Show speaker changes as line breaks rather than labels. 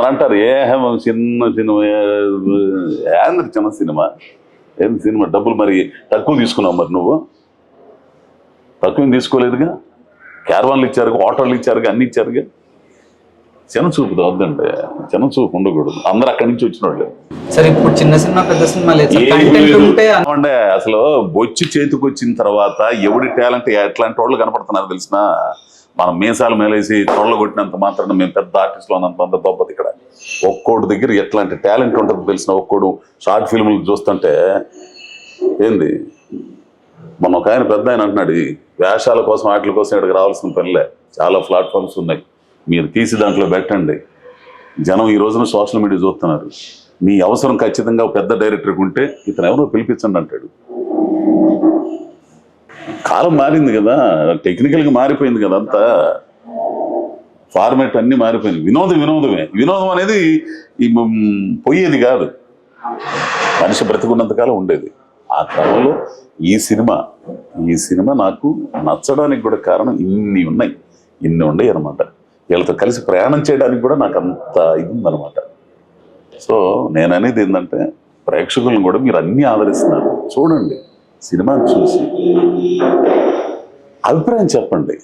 కొందరు అంటారు చిన్న సినిమా ఏంది చిన్న సినిమా, ఏం సినిమా డబ్బులు మరి తక్కువ తీసుకున్నావు, మరి నువ్వు తక్కువ తీసుకోలేదుగా, క్యారవాన్లు ఇచ్చారుగా, ఆటోలు ఇచ్చారుగా, అన్ని ఇచ్చారుగా. చిన్న చూపు వద్దంటే, చిన్న చూపు ఉండకూడదు. అందరు అక్కడి నుంచి వచ్చిన వాళ్ళు.
సరే ఇప్పుడు చిన్న సినిమా పెద్ద సినిమా
అంటే అసలు బొచ్చి చేతికి వచ్చిన తర్వాత ఎవడి టాలెంట్ ఎట్లాంటి వాళ్ళు కనపడుతున్నారు తెలిసిన. మనం మీసాలు మేలేసి తొడలు కొట్టినంత మాత్రాన మేము పెద్ద ఆర్టిస్టులు అన్నంత గొప్పది ఇక్కడ. ఒక్కోడి దగ్గర ఎట్లాంటి టాలెంట్ ఉంటుంది తెలిసిన. ఒక్కోడు షార్ట్ ఫిల్ములు చూస్తుంటే ఏంది, మొన్న ఒక ఆయన పెద్ద ఆయన అంటున్నాడు, వేషాల కోసం వాటి కోసం ఇక్కడికి రావాల్సిన పనిలే, చాలా ప్లాట్ఫామ్స్ ఉన్నాయి, మీరు తీసి దాంట్లో పెట్టండి. జనం ఈ రోజున సోషల్ మీడియా చూస్తున్నారు. మీ అవసరం ఖచ్చితంగా పెద్ద డైరెక్టర్కి ఉంటే ఇతను ఎవరో పిలిపించండి అంటాడు. కాలం మారింది కదా, టెక్నికల్గా మారిపోయింది కదా, అంతా ఫార్మేట్ అన్ని మారిపోయింది. వినోదమే. వినోదం అనేది పోయేది కాదు, మనిషి బ్రతికున్నంతకాలం ఉండేది. ఆ క్రమంలో ఈ సినిమా నాకు నచ్చడానికి కూడా కారణం ఇన్ని ఉన్నాయి అనమాట. వీళ్ళతో కలిసి ప్రయాణం చేయడానికి కూడా నాకు అంత ఇది ఉందనమాట. సో నేను అనేది ఏంటంటే, ప్రేక్షకులను కూడా మీరు అన్నీ ఆదరిస్తున్నారు, చూడండి, సినిమాని చూసి అభిప్రాయం చెప్పండి.